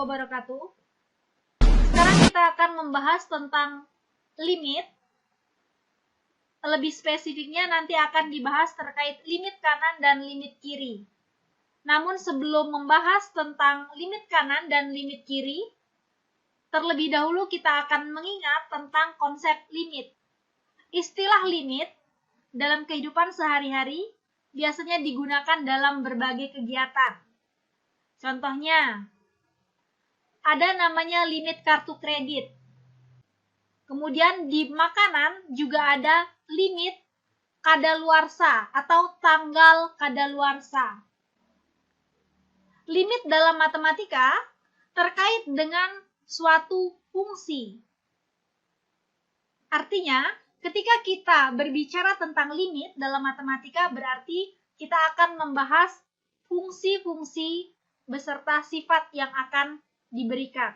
wabarakatuh. Sekarang kita akan membahas tentang limit. Lebih spesifiknya nanti akan dibahas terkait limit kanan dan limit kiri. Namun sebelum membahas tentang limit kanan dan limit kiri, terlebih dahulu kita akan mengingat tentang konsep limit. Istilah limit dalam kehidupan sehari-hari biasanya digunakan dalam berbagai kegiatan. Contohnya, ada namanya limit kartu kredit. Kemudian di makanan juga ada limit kadaluarsa atau tanggal kadaluarsa. Limit dalam matematika terkait dengan suatu fungsi. Artinya, ketika kita berbicara tentang limit dalam matematika berarti kita akan membahas fungsi-fungsi beserta sifat yang akan diberikan.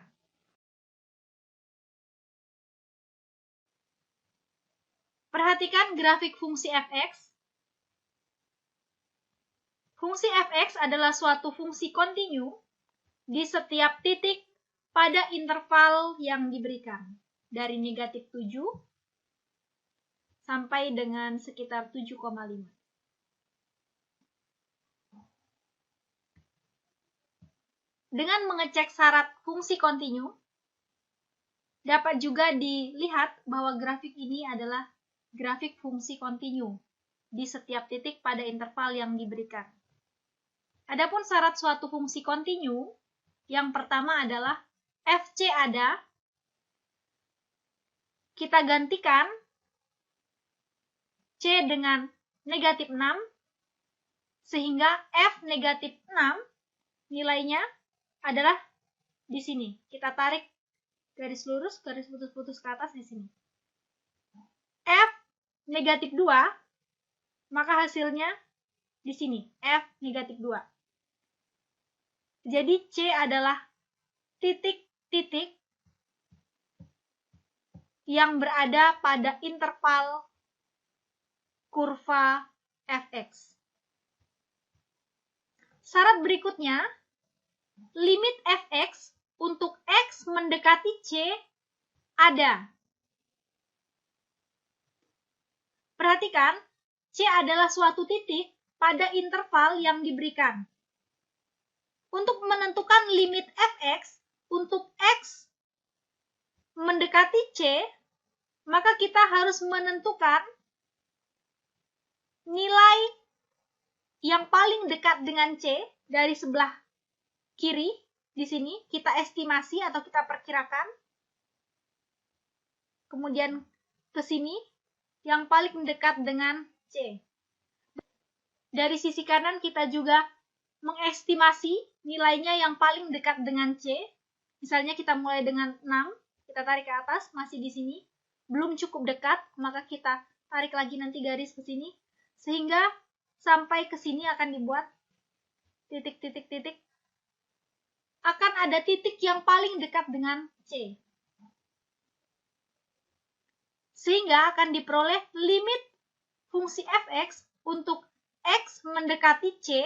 Perhatikan grafik fungsi f(x). Fungsi f(x) adalah suatu fungsi kontinu di setiap titik pada interval yang diberikan, dari negatif 7 sampai dengan sekitar 7,5. Dengan mengecek syarat fungsi kontinu, dapat juga dilihat bahwa grafik ini adalah grafik fungsi kontinu di setiap titik pada interval yang diberikan. Adapun syarat suatu fungsi kontinu, yang pertama adalah fc ada, kita gantikan c dengan negatif 6, sehingga f negatif 6 nilainya adalah di sini. Kita tarik garis lurus, garis putus-putus ke atas di sini. F negatif 2, maka hasilnya di sini, F negatif 2. Jadi C adalah titik-titik yang berada pada interval kurva fx. Syarat berikutnya, limit fx untuk x mendekati C ada. Perhatikan, C adalah suatu titik pada interval yang diberikan. Untuk menentukan limit fx untuk x mendekati C, maka kita harus menentukan nilai yang paling dekat dengan C dari sebelah kiri. Di sini kita estimasi atau kita perkirakan. Kemudian ke sini yang paling dekat dengan C. Dari sisi kanan kita juga mengestimasi nilainya yang paling dekat dengan C. Misalnya kita mulai dengan 6, kita tarik ke atas, masih di sini. Belum cukup dekat, maka kita tarik lagi nanti garis ke sini. Sehingga sampai ke sini akan dibuat titik-titik-titik. Akan ada titik yang paling dekat dengan C. Sehingga akan diperoleh limit fungsi fx untuk x mendekati C,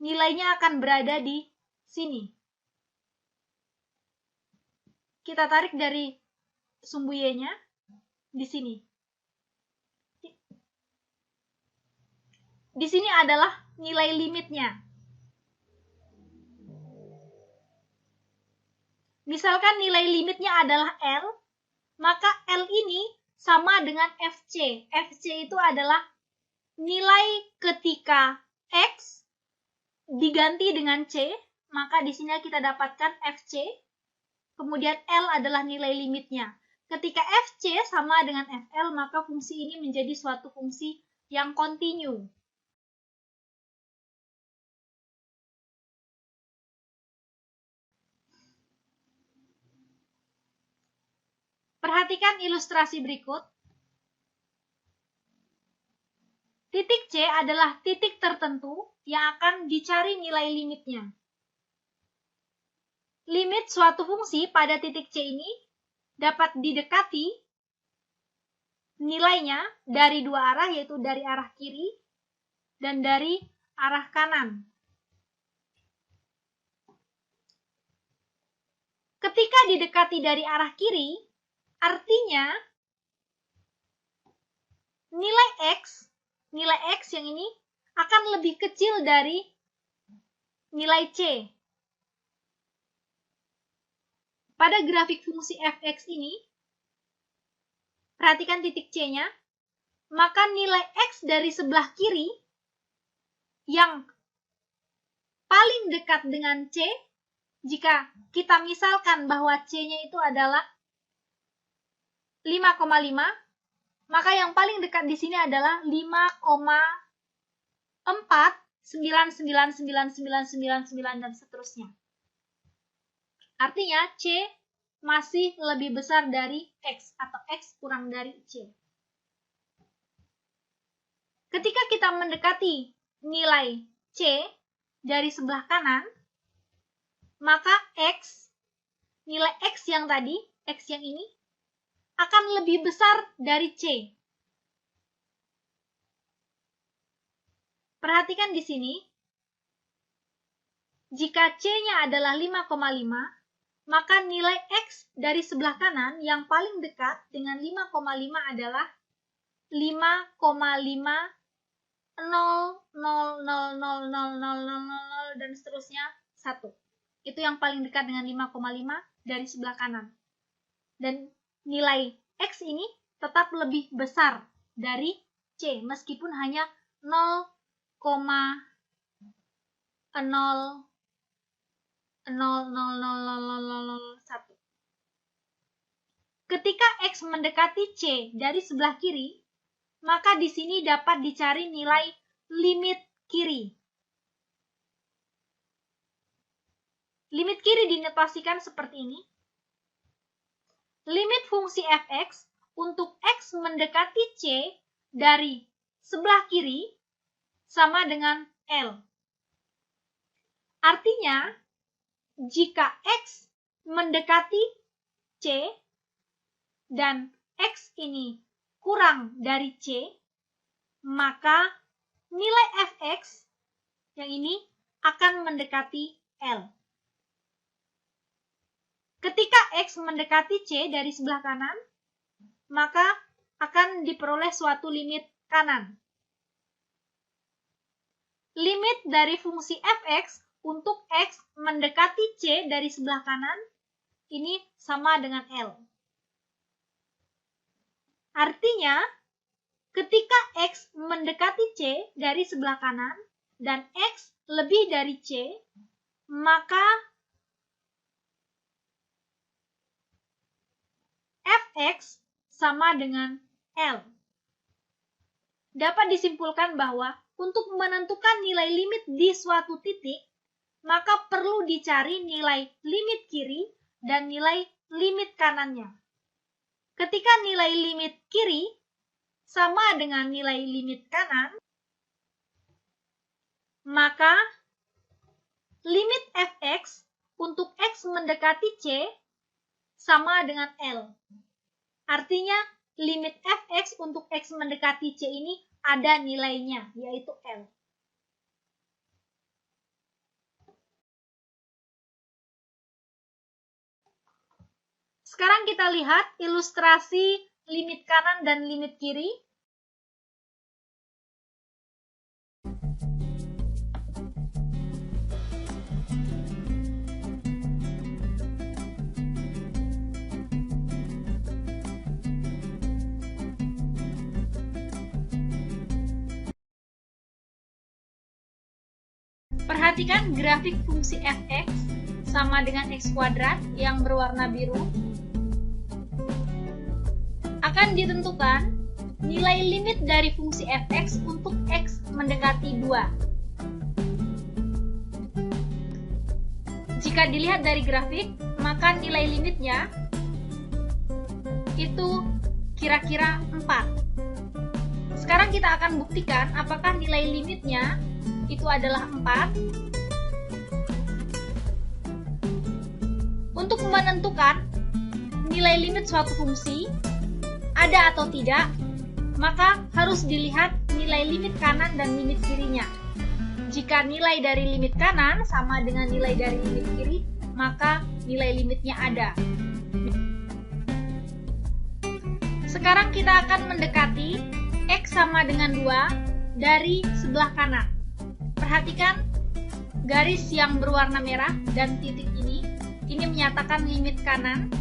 nilainya akan berada di sini. Kita tarik dari sumbu y-nya di sini. Di sini adalah nilai limitnya. Misalkan nilai limitnya adalah L, maka L ini sama dengan FC. FC itu adalah nilai ketika X diganti dengan C, maka di sini kita dapatkan FC. Kemudian L adalah nilai limitnya. Ketika FC sama dengan FL, maka fungsi ini menjadi suatu fungsi yang kontinu. Perhatikan ilustrasi berikut. Titik C adalah titik tertentu yang akan dicari nilai limitnya. Limit suatu fungsi pada titik C ini dapat didekati nilainya dari dua arah, yaitu dari arah kiri dan dari arah kanan. Ketika didekati dari arah kiri, artinya nilai X yang ini akan lebih kecil dari nilai C. Pada grafik fungsi f(x) ini, perhatikan titik C-nya, maka nilai X dari sebelah kiri yang paling dekat dengan C, jika kita misalkan bahwa C-nya itu adalah 5,5, maka yang paling dekat di sini adalah 5,4999999 dan seterusnya. Artinya C masih lebih besar dari X atau X kurang dari C. Ketika kita mendekati nilai C dari sebelah kanan, maka nilai X yang tadi, X yang ini, akan lebih besar dari C. Perhatikan di sini, jika C-nya adalah 5,5, maka nilai X dari sebelah kanan yang paling dekat dengan 5,5 adalah 5,500000000 dan seterusnya 1. Itu yang paling dekat dengan 5,5 dari sebelah kanan. Dan nilai X ini tetap lebih besar dari C, meskipun hanya 0,0000001. Ketika X mendekati C dari sebelah kiri, maka di sini dapat dicari nilai limit kiri. Limit kiri dinotasikan seperti ini. Limit fungsi f(x) untuk X mendekati C dari sebelah kiri sama dengan L. Artinya, jika X mendekati C dan X ini kurang dari C, maka nilai f(x) yang ini akan mendekati L. Ketika X mendekati C dari sebelah kanan, maka akan diperoleh suatu limit kanan. Limit dari fungsi f(x) untuk X mendekati C dari sebelah kanan, ini sama dengan L. Artinya, ketika X mendekati C dari sebelah kanan, dan X lebih dari C, maka f(x) sama dengan L. Dapat disimpulkan bahwa untuk menentukan nilai limit di suatu titik, maka perlu dicari nilai limit kiri dan nilai limit kanannya. Ketika nilai limit kiri sama dengan nilai limit kanan, maka limit f(x) untuk X mendekati C sama dengan L. Artinya, limit f(x) untuk X mendekati C ini ada nilainya, yaitu L. Sekarang kita lihat ilustrasi limit kanan dan limit kiri. Perhatikan grafik fungsi f(x) sama dengan x kuadrat yang berwarna biru. Akan ditentukan nilai limit dari fungsi f(x) untuk X mendekati 2. Jika dilihat dari grafik, maka nilai limitnya itu kira-kira 4. Sekarang kita akan buktikan apakah nilai limitnya itu adalah 4. Untuk menentukan nilai limit suatu fungsi ada atau tidak, maka harus dilihat nilai limit kanan dan limit kirinya. Jika nilai dari limit kanan sama dengan nilai dari limit kiri, maka nilai limitnya ada. Sekarang kita akan mendekati X sama dengan 2 dari sebelah kanan. Perhatikan garis yang berwarna merah dan titik ini menyatakan limit kanan.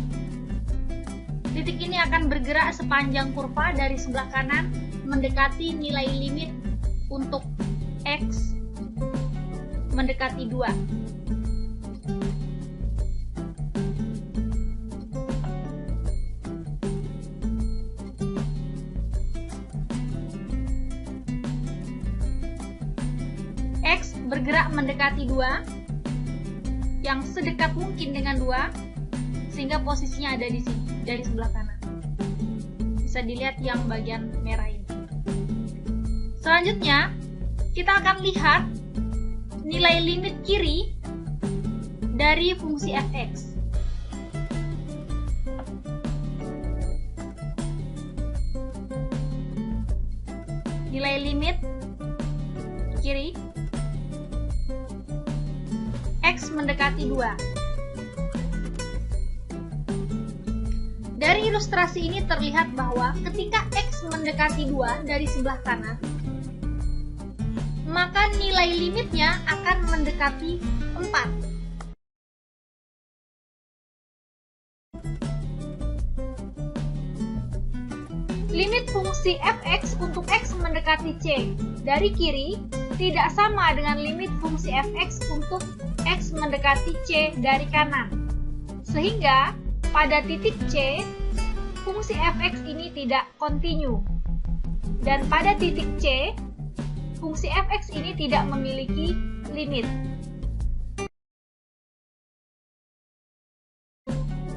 Titik ini akan bergerak sepanjang kurva dari sebelah kanan mendekati nilai limit untuk X mendekati 2. X bergerak mendekati 2 yang sedekat mungkin dengan 2 sehingga posisinya ada di sini dari sebelah kanan. Bisa dilihat yang bagian merah ini. Selanjutnya kita akan lihat nilai limit kiri dari fungsi f(x). Nilai limit kiri X mendekati 2. Dari ilustrasi ini terlihat bahwa ketika X mendekati 2 dari sebelah kanan, maka nilai limitnya akan mendekati 4. Limit fungsi f(x) untuk X mendekati C dari kiri tidak sama dengan limit fungsi f(x) untuk X mendekati C dari kanan. Sehingga pada titik C, fungsi f(x) ini tidak kontinu. Dan pada titik C, fungsi f(x) ini tidak memiliki limit.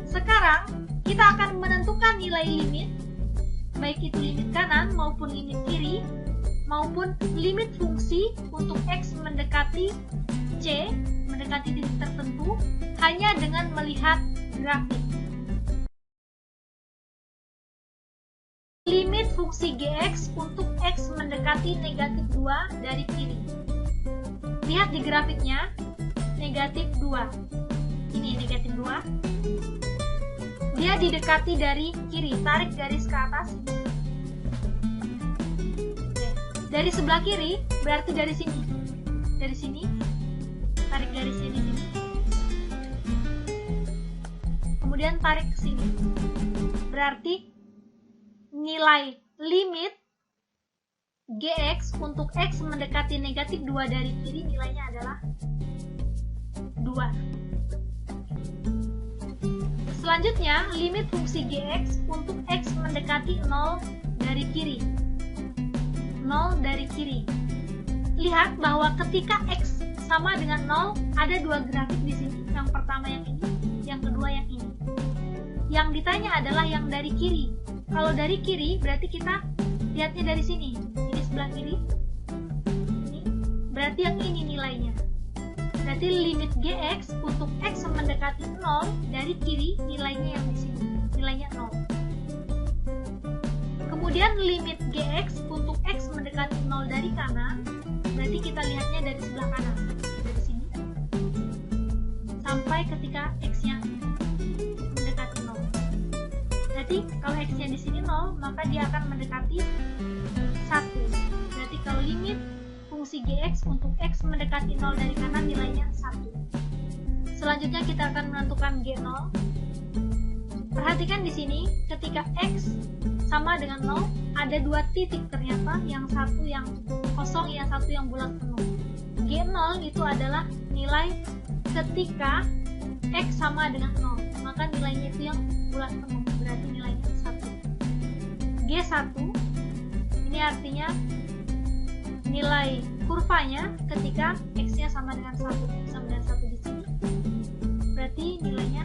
Sekarang, kita akan menentukan nilai limit, baik itu limit kanan maupun limit kiri, maupun limit fungsi untuk X mendekati C, mendekati titik tertentu, hanya dengan melihat grafik. Limit fungsi Gx untuk X mendekati negatif 2 dari kiri. Lihat di grafiknya, negatif 2. Ini negatif 2. Dia didekati dari kiri, tarik garis ke atas. Oke. Dari sebelah kiri, berarti dari sini. Dari sini, tarik garisnya di sini. Kemudian tarik ke sini. Berarti nilai limit Gx untuk X mendekati negatif 2 dari kiri nilainya adalah 2. Selanjutnya, limit fungsi Gx untuk X mendekati 0 dari kiri. 0 dari kiri. Lihat bahwa ketika X sama dengan 0, ada dua grafik di sini. Yang pertama yang ini, yang kedua yang ini. Yang ditanya adalah yang dari kiri. Kalau dari kiri, berarti kita lihatnya dari sini. Ini sebelah kiri. Ini. Berarti yang ini nilainya. Berarti limit Gx untuk X mendekati 0 dari kiri, nilainya yang di sini. Nilainya 0. Kemudian limit Gx untuk X mendekati 0 dari kanan, berarti kita lihatnya dari sebelah kanan. Dari sini. Sampai ketika X-nya mendekati 0. Berarti kalau X-nya di sini 0, maka dia akan mendekati 1. Berarti kalau limit fungsi Gx untuk X mendekati 0 dari kanan nilainya 1. Selanjutnya kita akan menentukan G0. Perhatikan di sini, ketika X sama dengan 0, ada dua titik ternyata, yang satu yang kosong, yang satu yang bulat penuh. G0 itu adalah nilai ketika X sama dengan 0, maka nilainya itu yang bulat penuh, berarti nilainya 1. G1, ini artinya nilai kurvanya ketika X-nya sama dengan 1, sama dengan 1 di sini, berarti nilainya